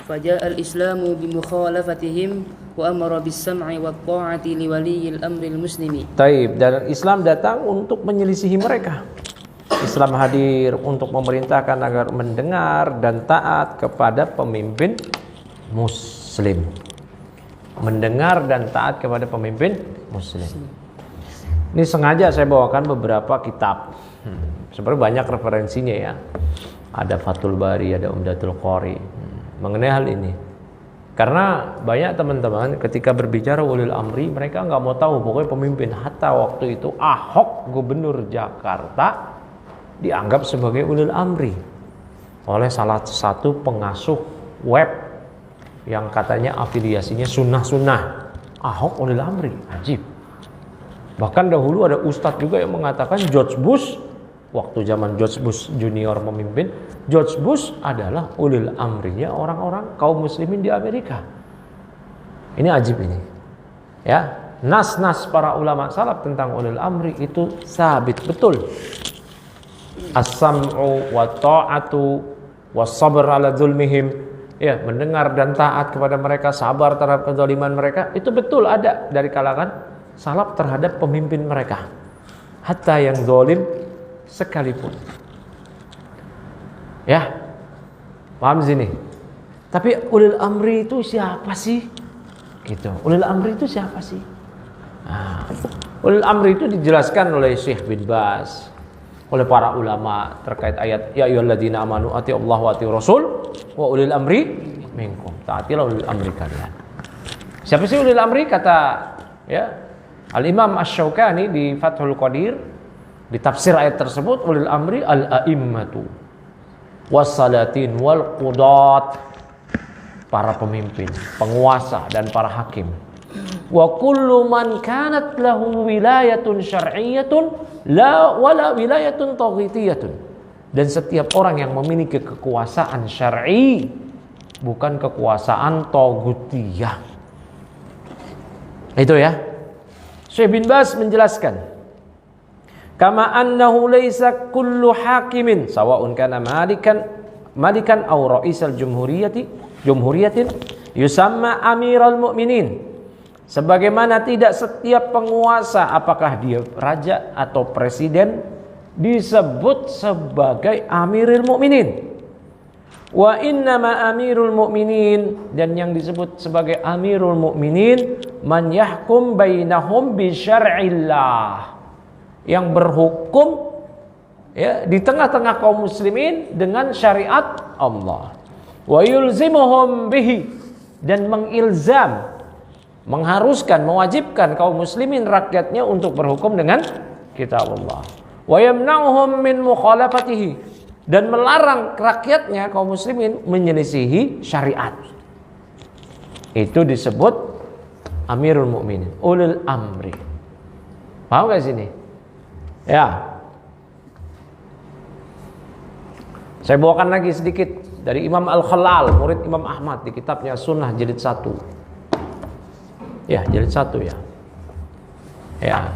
فجاء الإسلام بمخالفتهم وأمر بالسمع والطاعة لولي الأمر المسلم. Taib, dan Islam datang untuk menyelisihi mereka. Islam hadir untuk memerintahkan agar mendengar dan taat kepada pemimpin muslim. Mendengar dan taat kepada pemimpin muslim. Ini sengaja saya bawakan beberapa kitab. Sebenarnya banyak referensinya ya. Ada Fathul Bari, ada Umdatul Qari mengenai hal ini. Karena banyak teman-teman ketika berbicara ulil amri, mereka nggak mau tahu pokoknya pemimpin. Hatta waktu itu Ahok, gubernur Jakarta, dianggap sebagai ulil amri oleh salah satu pengasuh web yang katanya afiliasinya sunnah-sunnah. Ahok ulil amri, ajib. Bahkan dahulu ada ustadz juga yang mengatakan George Bush, waktu zaman George Bush junior memimpin, George Bush adalah ulil amrinya orang-orang kaum muslimin di Amerika. Ini ajib ini. Ya, nas-nas para ulama salaf tentang ulil amri itu sabit betul. As-sam'u wa ta'atu was-sabr 'ala dzulmihim. Ya, mendengar dan taat kepada mereka, sabar terhadap kezaliman mereka, itu betul ada dari kalangan salaf terhadap pemimpin mereka. Hatta yang zalim sekalipun. Ya. Paham sini? Tapi ulil amri itu siapa sih? Gitu. Ulil amri itu siapa sih? Nah, ulil amri itu dijelaskan oleh Syekh bin Baz, oleh para ulama terkait ayat ya ayyuhalladzina amanu atiullaha wa atiur rasul wa ulil amri minkum. Taatilah ulil amri kalian. Siapa sih ulil amri? Kata ya Al-Imam Asy-Syaukani di Fathul Qadir, di tafsir ayat tersebut, ulil amri al-a'immatu was-salatin wal qudat, para pemimpin, penguasa dan para hakim. Wa kullu man kanat lahu wilayatun syar'iyyatun la wala wilayatun taghitiyatun. Dan setiap orang yang memiliki kekuasaan syar'i, bukan kekuasaan taghutiyah. Itu ya. Syekh bin Baz menjelaskan, kama annahu laisa kullu hakimin sawa'un kana malikan aw ra'isal jumhuriyatin yusamma amiral mu'minin. Sebagaimana tidak setiap penguasa, apakah dia raja atau presiden, disebut sebagai amirul mu'minin. Wa innama amirul mu'minin, dan yang disebut sebagai amirul mu'minin man yahkum bainahum bi syar'illah, yang berhukum ya di tengah-tengah kaum muslimin dengan syariat Allah. Wa yulzimuhum bihi, dan mengilzam, mengharuskan, mewajibkan kaum muslimin rakyatnya untuk berhukum dengan kitab Allah. Wa yamna'uhum min mukhalafatihi, dan melarang rakyatnya kaum muslimin menyelisihi syariat. Itu disebut amirul mu'minin, ulul amri. Paham gak sini? Ya. Saya bawakan lagi sedikit dari Imam Al-Khalal, murid Imam Ahmad, di kitabnya Sunnah jilid 1. Ya, jilid 1 ya. Ya.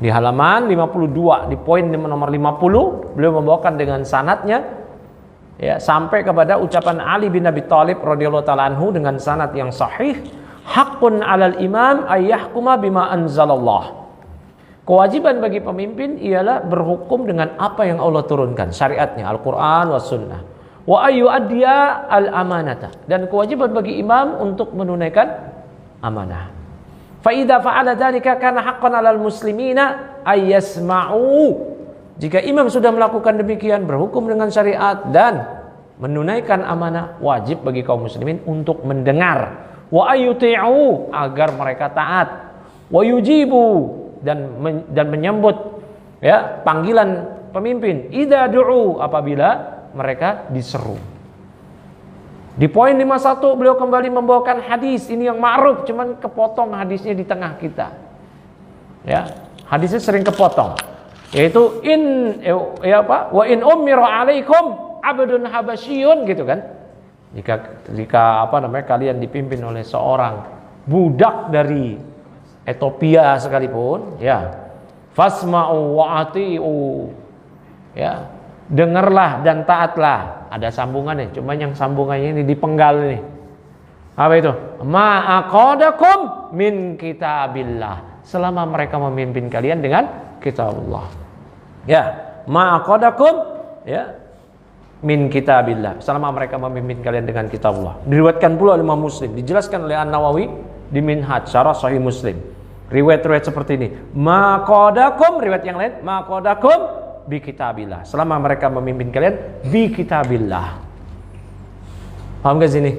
Di halaman 52, di poin nomor 50, beliau membawakan dengan sanadnya ya sampai kepada ucapan Ali bin Abi Thalib radhiyallahu taala anhu dengan sanad yang sahih, haqqun 'alal imam ay yahkuma bima anzalallah. Kewajiban bagi pemimpin ialah berhukum dengan apa yang Allah turunkan, syariatnya, Al-Qur'an was sunnah. Wa ayu addiya al-amanata, dan kewajiban bagi imam untuk menunaikan amanah. Fa idza fa'ala dzalika kana haqqan 'alal muslimina ay yasma'u. Jika imam sudah melakukan demikian, berhukum dengan syariat dan menunaikan amanah, wajib bagi kaum muslimin untuk mendengar. Wa ayyuti'u, agar mereka taat. Wa yujibu, dan menyambut ya panggilan pemimpin. Idza du'u, apabila mereka diseru. Di poin 51 beliau kembali membawakan hadis ini yang ma'ruf, cuman kepotong hadisnya di tengah kita. Ya, hadisnya sering kepotong. Yaitu wa in umira alaikum abdun habasyun, gitu kan. Jika kalian dipimpin oleh seorang budak dari Ethiopia sekalipun, ya, fasma'u wa ati'u. Ya, dengarlah dan taatlah. Ada sambungannya, cuma yang sambungannya ini dipenggal nih. Apa itu? Ma'aqadakum min kitabillah. Selama mereka memimpin kalian dengan kitabullah. Ya, ma'aqadakum ya min kitabillah. Selama mereka memimpin kalian dengan kitabullah. Diriwayatkan pula oleh Imam Muslim, dijelaskan oleh An-Nawawi di Minhaj Syarah Sahih Muslim. Riwayat-riwayat seperti ini. Ma'aqadakum, riwayat yang lain, ma'aqadakum bi kitabillah. Selama mereka memimpin kalian bi kitabillah. Paham gak sini?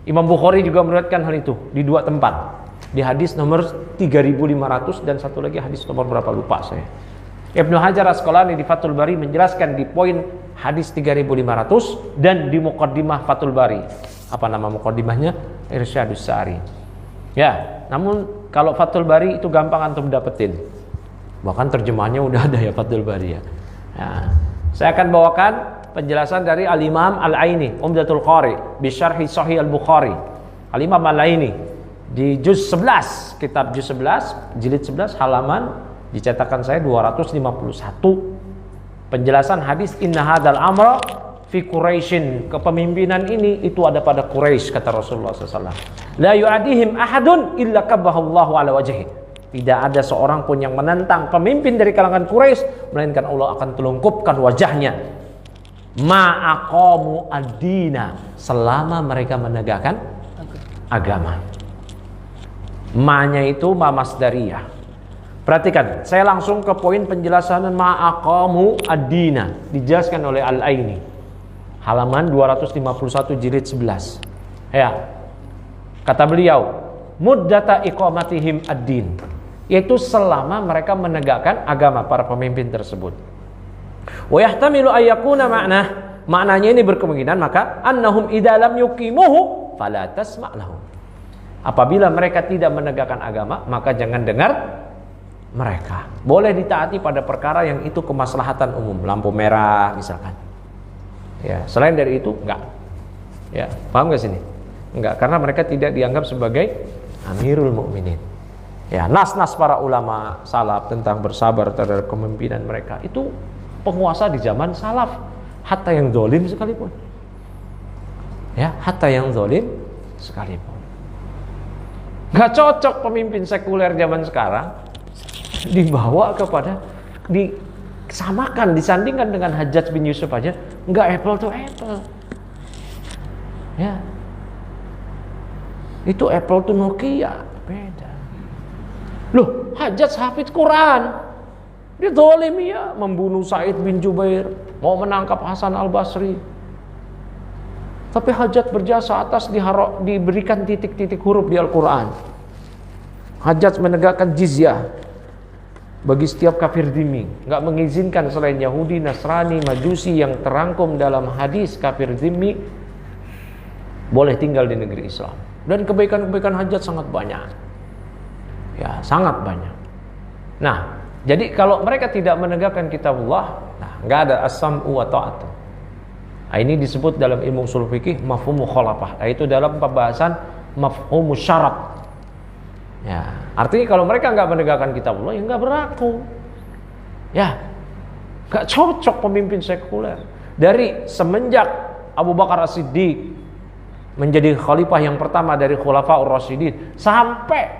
Imam Bukhari juga meriwayatkan hal itu di dua tempat. Di hadis nomor 3500 dan satu lagi hadis nomor berapa lupa saya. Ibnu Hajar Asqalani di Fathul Bari menjelaskan di poin hadis 3500 dan di muqaddimah Fathul Bari. Apa nama muqaddimahnya? Irsyadus Sari. Ya, namun kalau Fathul Bari itu gampang antum dapetin. Bahkan terjemahannya udah ada ya Fathul Bari ya. Nah, saya akan bawakan penjelasan dari Al-Imam Al-Aini, Umdatul Qari, bi Syarhi Sahih Al-Bukhari. Al-Imam Al-Aini di juz 11, kitab juz 11, jilid 11 halaman dicetakan saya 251. Penjelasan hadis inna hadzal amra fi Quraisyin, kepemimpinan ini itu ada pada Quraisy, kata Rasulullah SAW. La yu'adihim ahadun illa kabbahallahu ala wajhi. Tidak ada seorang pun yang menentang pemimpin dari kalangan Quraisy melainkan Allah akan telungkupkan wajahnya. Ma'aqamu ad-dina, selama mereka menegakkan agama. Ma-nya itu ma masdariyah. Perhatikan, saya langsung ke poin penjelasan ma'aqamu ad-dina, dijelaskan oleh Al-Aini. Halaman 251 jilid 11. Ya. Kata beliau, muddata iqamatihim ad-din, yaitu selama mereka menegakkan agama para pemimpin tersebut. Wa yahtamilu ayyakuna maknanya ini berkemungkinan maka annahum idza lam yuqimuhu fala tasma' lahum. Apabila mereka tidak menegakkan agama, maka jangan dengar mereka. Boleh ditaati pada perkara yang itu kemaslahatan umum, lampu merah misalkan. Ya, selain dari itu enggak. Ya, paham enggak sini? Enggak, karena mereka tidak dianggap sebagai Amirul Mukminin. Ya, nas-nas para ulama salaf tentang bersabar terhadap kepemimpinan mereka itu penguasa di zaman salaf, hatta yang zalim sekalipun. Ya, hatta yang zalim sekalipun. Enggak cocok pemimpin sekuler zaman sekarang dibawa kepada disamakan, disandingkan dengan Hajjaj bin Yusuf aja, enggak apple to apple. Ya. Itu apple to Nokia, beda. Loh, Hajjaj hafidz Quran. Dia zalim ya, membunuh Sa'id bin Jubair, mau menangkap Hasan Al-Basri. Tapi Hajjaj berjasa atas diberikan titik-titik huruf di Al-Quran. Hajjaj menegakkan jizyah bagi setiap kafir dhimmi, nggak mengizinkan selain Yahudi, Nasrani, Majusi yang terangkum dalam hadis kafir dhimmi boleh tinggal di negeri Islam. Dan kebaikan-kebaikan Hajjaj sangat banyak. Ya, sangat banyak. Nah, jadi kalau mereka tidak menegakkan kitabullah, nah, nggak ada as-sam'u wa ta'atu. Nah, ini disebut dalam ilmu ushul fikih mafhum mukhalafah. Nah, itu dalam pembahasan mafhum syarat. Ya, artinya kalau mereka nggak menegakkan kitabullah, ya nggak berlaku. Ya, nggak cocok pemimpin sekuler. Dari semenjak Abu Bakar As-Siddiq menjadi khalifah yang pertama dari Khulafaur Rasyidin sampai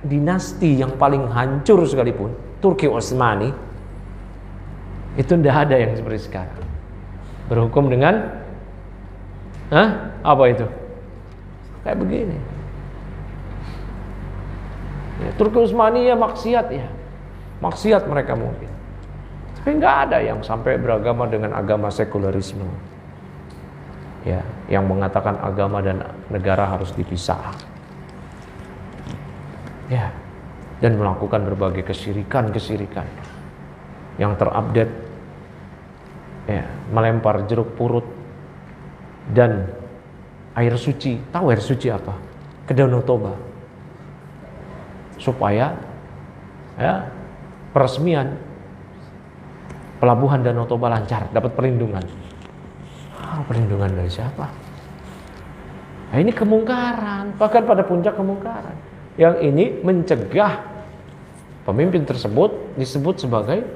dinasti yang paling hancur sekalipun, Turki Utsmani, itu tidak ada yang seperti sekarang. Berhukum dengan apa itu? Kayak begini. Ya, Turki Utsmani ya maksiat ya. Maksiat mereka mungkin. Tapi nggak ada yang sampai beragama dengan agama sekularisme. Ya, yang mengatakan agama dan negara harus dipisah. Ya, dan melakukan berbagai kesyirikan yang terupdate. Ya, melempar jeruk purut dan air suci. Tahu air suci apa? Ke Danau Toba. Supaya ya, peresmian pelabuhan Danau Toba lancar, dapat perlindungan. Perlindungan dari siapa? Nah, ini kemungkaran, bahkan pada puncak kemungkaran. Yang ini mencegah pemimpin tersebut disebut sebagai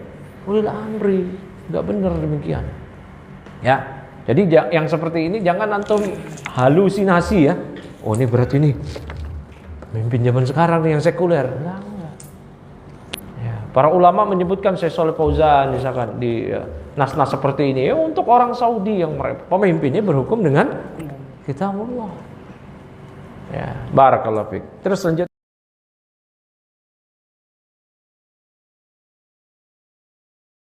ulil amri. Enggak benar demikian. Ya. Jadi yang seperti ini jangan antum halusinasi ya. Oh ini berarti ini pemimpin zaman sekarang nih yang sekuler. Enggak. Ya. Para ulama menyebutkan Syekh Shalih Fauzan misalkan di nas-nas seperti ini ya, untuk orang Saudi yang pemimpinnya berhukum dengan kitabullah. Ya, barakallahu fiik. Terus lanjut.